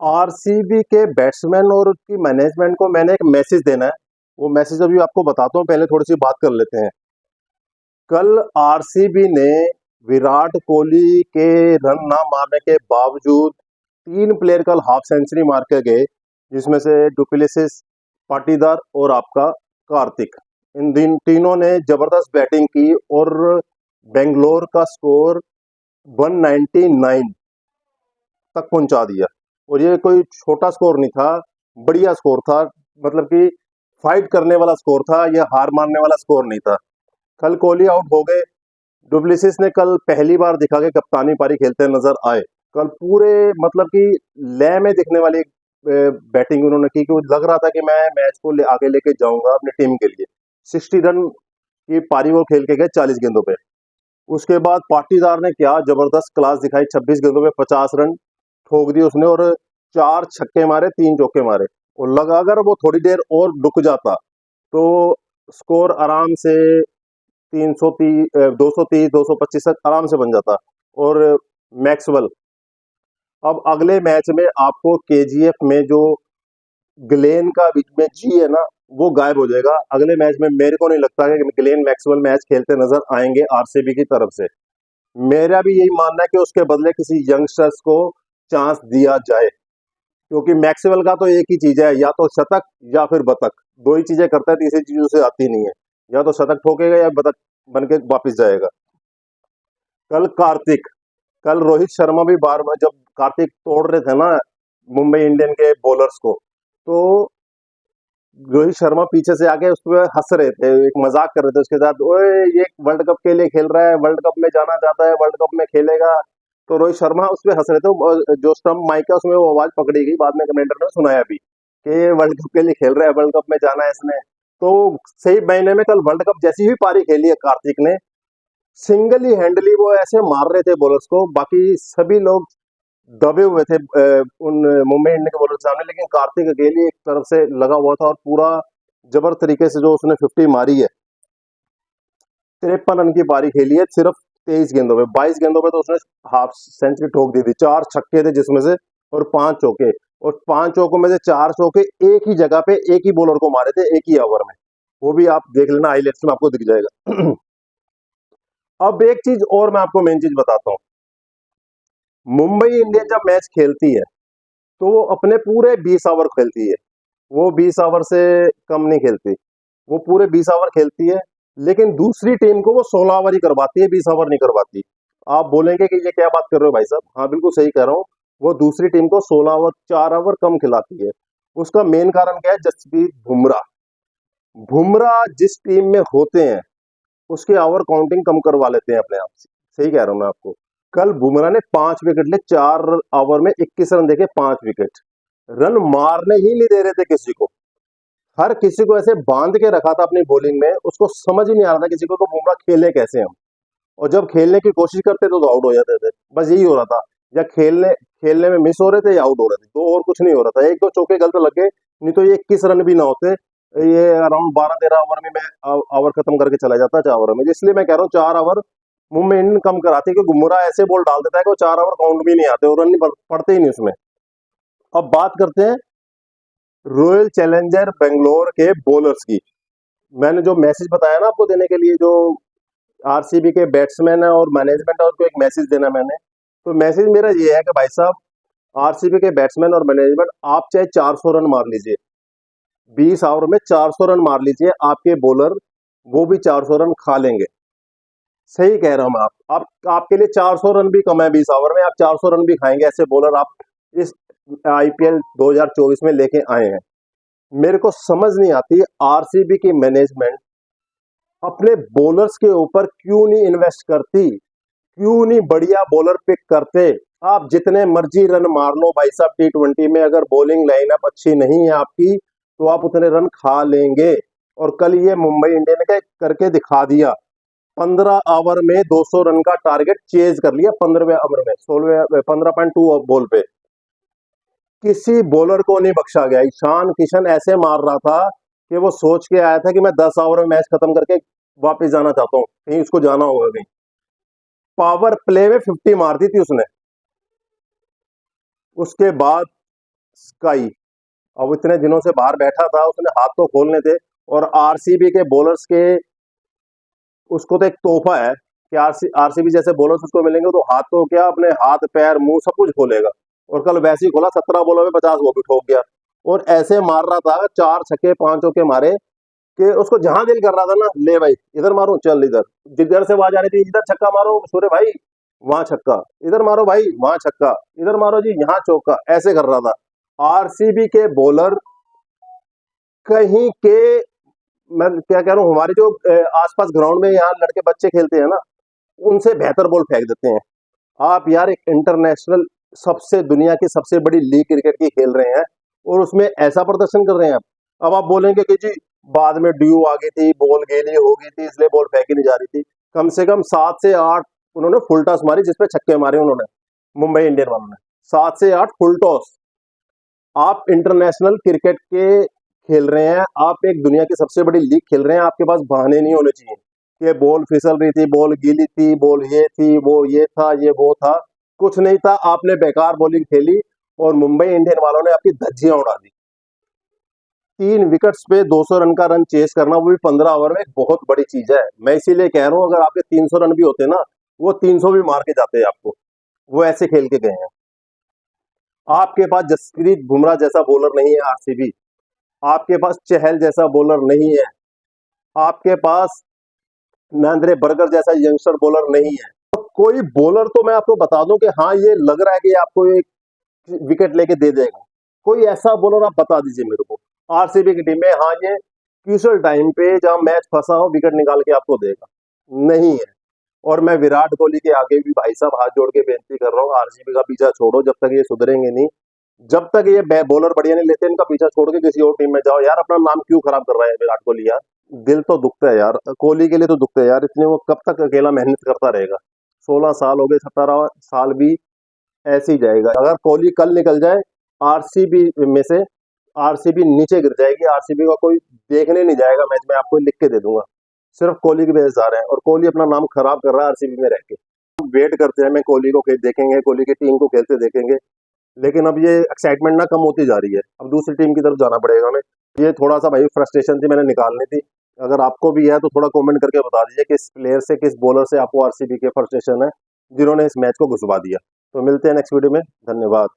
RCB के batsman और उसकी मैनेजमेंट को मैंने एक मैसेज देना है। वो मैसेज अभी आपको बताता हूँ, पहले थोड़ी सी बात कर लेते हैं। कल आरसीबी ने विराट कोहली के रन ना मारने के बावजूद 3 प्लेयर कल हाफ सेंचुरी मार के गए, जिसमें से डुप्लेसिस, पाटीदार और आपका कार्तिक। इन दिन तीनों ने जबरदस्त बैटिंग की और बेंगलोर का स्कोर 199 तक पहुंचा दिया। और ये कोई छोटा स्कोर नहीं था, बढ़िया स्कोर था। मतलब कि फाइट करने वाला स्कोर था, ये हार मानने वाला स्कोर नहीं था। कल कोहली आउट हो गए। डुप्लेसिस ने कल पहली बार दिखा के कप्तानी पारी खेलते नजर आए। कल पूरे मतलब कि लय में दिखने वाली बैटिंग उन्होंने की कि लग रहा था कि मैं मैच को आगे लेके जाऊंगा अपनी टीम के लिए। 60 रन की पारी वो खेल के गए 40 गेंदों पे। उसके बाद पाटीदार ने क्या जबरदस्त क्लास दिखाई, 26 गेंदों में 50 रन ठोक दिए उसने और 4 छक्के मारे, 3 चौके मारे। और लगा अगर वो थोड़ी देर और रुक जाता तो स्कोर आराम से 330, 230, 225 तक आराम से बन जाता। और मैक्सवेल, अब अगले मैच में आपको केजीएफ में जो ग्लेन का बीच में जी है ना, वो गायब हो जाएगा अगले मैच में। मेरे को नहीं लगता कि ग्लेन मैक्सवेल मैच खेलते नजर आएंगे आरसीबी की तरफ से। मेरा भी यही मानना है कि उसके बदले किसी यंगस्टर्स को चांस दिया जाए, क्योंकि मैक्सवेल का तो एक ही चीज है, या तो शतक या फिर बतक। दो ही चीजें करता है, तीसरी चीज उसे आती नहीं है। या तो शतक ठोकेगा या बतक बन के वापिस जाएगा। कल कार्तिक, कल रोहित शर्मा भी बार बार जब कार्तिक तोड़ रहे थे ना मुंबई इंडियन के बॉलर्स को, तो रोहित शर्मा पीछे से आके उस पर हंस रहे थे, एक मजाक कर रहे थे उसके साथ, ओए ये वर्ल्ड कप के लिए खेल रहा है, वर्ल्ड कप में जाना चाहता है, वर्ल्ड कप में खेलेगा। तो रोहित शर्मा उस पर हंस रहे थे। जो स्टंप माइक है उसमें वो आवाज पकड़ी गई, बाद में कमेंटर ने सुनाया भी कि ये वर्ल्ड कप के लिए खेल रहा है, वर्ल्ड कप में जाना है इसने। तो सही महीने में कल वर्ल्ड कप जैसी ही पारी खेली है कार्तिक ने, सिंगली हैंडली वो ऐसे मार रहे थे बॉलर्स को, बाकी सभी लोग दबे हुए थे उन मुंबई इंडियन के बॉलर के सामने। लेकिन कार्तिक अकेले एक तरफ से लगा हुआ था और पूरा जबर तरीके से जो उसने 50 मारी है। 53 रन की पारी खेली है सिर्फ 23 गेंदों में। 22 गेंदों में तो उसने हाफ सेंचुरी ठोक दी थी। 4 छक्के थे जिसमें से, और 5 चौके। और 5 चौकों में से 4 चौके एक ही जगह पे एक ही बॉलर को मारे थे, एक ही ओवर में। वो भी आप देख लेना, हाईलाइट्स में आपको दिख जाएगा। अब एक चीज और मैं आपको मेन चीज बताता हूँ। मुंबई इंडियंस जब मैच खेलती है तो वो अपने पूरे 20 ओवर खेलती है। वो 20 ओवर से कम नहीं खेलती, वो पूरे 20 ओवर खेलती है। लेकिन दूसरी टीम को वो 16 ओवर ही करवाती है, 20 ओवर नहीं करवाती। आप बोलेंगे कि ये क्या बात कर रहे हो भाई साहब? हाँ बिल्कुल सही कह रहा हूँ। वो दूसरी टीम को 16 ओवर, 4 ओवर कम खिलाती है। उसका मेन कारण क्या है? जसप्रीत बुमराह। बुमराह जिस टीम में होते हैं उसके ओवर काउंटिंग कम करवा लेते हैं अपने आप से। सही कह रहा हूं मैं आपको। कल बुमराह ने 5 विकेट ले, 4 ओवर में 21 रन देके 5 विकेट। रन मारने ही नहीं दे रहे थे किसी को। हर किसी को ऐसे बांध के रखा था अपनी बॉलिंग में, उसको समझ ही नहीं आ रहा था किसी को तो बुमराह खेले कैसे हम। और जब खेलने की कोशिश करते थे तो आउट हो जाते थे। बस यही हो रहा था, या खेलने खेलने में मिस हो रहे थे या आउट हो रहे थे, तो और कुछ नहीं हो रहा था। एक दो चौके गलत लग गए, नहीं तो ये 21 रन भी ना होते। ये अराउंड 12-13 ओवर में मैं ओवर खत्म करके चला जाता 4 ओवर में। इसलिए मैं कह रहा हूँ 4 ओवर मुंबई इंडियन कम कराती है, क्योंकि बुमराह ऐसे बॉल डाल देता है कि वो 4 ओवर काउंट भी नहीं आते और रन नहीं पड़ते ही नहीं उसमें। अब बात करते हैं रॉयल चैलेंजर बेंगलोर के बॉलर्स की। मैंने जो मैसेज बताया ना आपको देने के लिए, जो आरसीबी के बैट्समैन है और मैनेजमेंट है, उनको एक मैसेज देना मैंने। तो मैसेज मेरा ये है कि भाई साहब, आरसीबी के बैट्समैन और मैनेजमेंट, आप चाहे 400 रन मार लीजिए, 20 ओवर में 400 रन मार लीजिए, आपके बॉलर वो भी 400 रन खा लेंगे। सही कह रहा हूं मैं। आप आपके लिए 400 रन भी कम है, 20 ओवर में आप 400 रन भी खाएंगे। ऐसे बॉलर आप इस आईपीएल 2024 में लेके आए हैं। मेरे को समझ नहीं आती आरसीबी की मैनेजमेंट अपने बॉलर्स के ऊपर क्यों नहीं इन्वेस्ट करती, क्यों नहीं बढ़िया बॉलर पिक करते। आप जितने मर्जी रन मार लो भाई साहब, T20 में अगर बॉलिंग लाइनअप अच्छी नहीं है आपकी तो आप उतने रन खा लेंगे। और कल ये मुंबई इंडियन ने करके दिखा दिया। 15 ओवर में 200 रन का टारगेट चेज कर लिया। 15वें ओवर में 15.2 बॉल पे किसी बॉलर को नहीं बख्शा गया। ईशान किशन ऐसे मार रहा था कि वो सोच के आया था कि मैं 10 ओवर में मैच खत्म करके वापस जाना चाहता हूँ, कहीं उसको जाना होगा कहीं। पावर प्ले में 50 मार दी थी उसने। उसके बाद स्काई। अब इतने दिनों से बाहर बैठा था, उसने हाथ तो खोलने थे। और आरसीबी के बॉलर्स के उसको तो एक तोहफा है कि आरसीबी जैसे बॉलर्स उसको मिलेंगे तो हाथ तो क्या, अपने हाथ पैर मुंह सब कुछ खोलेगा। और कल वैसे ही खोला, 17 बॉलों में 50 वो भी ठोक गया। और ऐसे मार रहा था, 4 छक्के 5 चौके मारे कि उसको जहां दिल कर रहा था ना, ले भाई इधर मारो, चल इधर। जिधर से आवाज आ रही थी इधर छक्का मारो सूर्य भाई, वहां छक्का। इधर मारो भाई, वहां छक्का। इधर मारो जी, यहाँ चौका। ऐसे कर रहा था। आरसीबी के बॉलर कहीं के, मैं क्या कह रहा हूँ, हमारे जो आसपास ग्राउंड में यहाँ लड़के बच्चे खेलते हैं ना, उनसे बेहतर बॉल फेंक देते हैं। आप यार एक इंटरनेशनल, सबसे दुनिया की सबसे बड़ी लीग क्रिकेट की खेल रहे हैं और उसमें ऐसा प्रदर्शन कर रहे हैं आप। अब आप बोलेंगे कि जी बाद में ड्यू आ गई थी, बॉल गेली हो गई थी, इसलिए बॉल फेंकी नहीं जा रही थी। कम से कम 7 से 8 उन्होंने फुल टॉस मारी, जिसपे छक्के मारे उन्होंने, मुंबई इंडियन वालों ने। 7 से 8 फुल टॉस। आप इंटरनेशनल क्रिकेट के खेल रहे हैं, आप एक दुनिया की सबसे बड़ी लीग खेल रहे हैं, आपके पास बहाने नहीं होने चाहिए कि बॉल फिसल रही थी, बॉल गीली थी, बॉल ये थी, वो ये था, ये वो था। कुछ नहीं था, आपने बेकार बॉलिंग खेली और मुंबई इंडियन वालों ने आपकी धज्जियां उड़ा दी। 3 विकेट्स पे 200 रन का रन चेस करना, वो भी 15 ओवर में, एक बहुत बड़ी चीज है। मैं इसीलिए कह रहा हूं, अगर आपके 300 रन भी होते ना, वो 300 भी मार के जाते हैं आपको। वो ऐसे खेल के गए हैं। आपके पास जसप्रीत बुमराह जैसा बॉलर नहीं है आरसीबी। आपके पास चहल जैसा बॉलर नहीं है। आपके पास नरेंद्र बर्गर जैसा यंगस्टर बॉलर नहीं है। तो कोई बॉलर तो मैं आपको बता दूं कि हाँ ये लग रहा है कि आपको एक विकेट लेके दे देगा। कोई ऐसा बॉलर आप बता दीजिए मेरे को आरसीबी की टीम में, हाँ ये क्रूशियल टाइम पे जहां मैच फंसा हो विकेट निकाल के आपको देगा। नहीं है। और मैं विराट कोहली के आगे भी भाई साहब हाथ जोड़ के बेनती कर रहा हूँ, आरसीबी का पीछा छोड़ो, जब तक ये सुधरेंगे नहीं, जब तक ये बॉलर बढ़िया नहीं लेते, इनका पीछा छोड़ के किसी और टीम में जाओ यार। अपना नाम क्यों खराब कर रहा है विराट कोहली यार। दिल तो दुखता है यार, कोहली के लिए तो दुखता है यार। इतने वो कब तक अकेला मेहनत करता रहेगा। 16 साल हो गए, 17 साल भी ऐसे ही जाएगा। अगर कोहली कल निकल जाए आरसीबी में से, आरसीबी नीचे गिर जाएगी। आरसीबी का कोई देखने नहीं जाएगा मैच में, आपको लिख के दे दूंगा। सिर्फ कोहली की वजह से आ रहे हैं और कोहली अपना नाम खराब कर रहा है आरसीबी में रह के। वेट करते हैं, मैं कोहली को देखेंगे, कोहली की टीम को खेलते देखेंगे। लेकिन अब ये एक्साइटमेंट ना कम होती जा रही है, अब दूसरी टीम की तरफ जाना पड़ेगा हमें। ये थोड़ा सा भाई फ्रस्ट्रेशन थी, मैंने निकालनी थी। अगर आपको भी है तो थोड़ा कमेंट करके बता दीजिए किस प्लेयर से, किस बॉलर से आपको आरसीबी के फ्रस्ट्रेशन है, जिन्होंने इस मैच को घुसवा दिया। तो मिलते हैं नेक्स्ट वीडियो में। धन्यवाद।